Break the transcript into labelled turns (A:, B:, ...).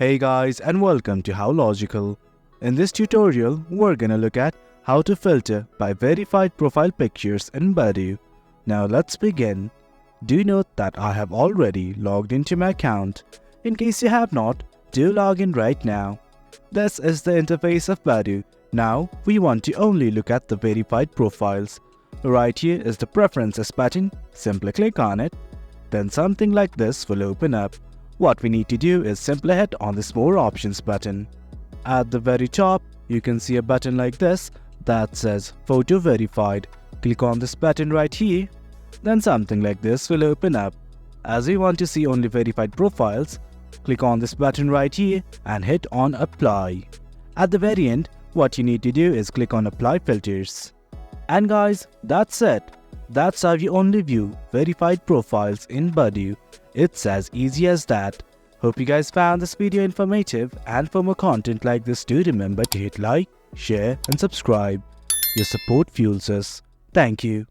A: Hey guys, and welcome to How Logical. In this tutorial, we're gonna look at how to filter by verified profile pictures in Badoo. Now let's begin. Do note that I have already logged into my account. In case you have not, do log in right now. This is the interface of Badoo. Now we want to only look at the verified profiles. Right here is the Preferences button. Simply click on it. Then something like this will open up. What we need to do is simply hit on this More Options button. At the very top, you can see a button like this that says Photo Verified. Click on this button right here. Then something like this will open up. As we want to see only verified profiles, click on this button right here and hit on Apply. At the very end, what you need to do is click on Apply Filters. And guys, that's it. That's how you only view verified profiles in Badoo. It's as easy as that. Hope you guys found this video informative, and for more content like this, do remember to hit like, share and subscribe. Your support fuels us. Thank you.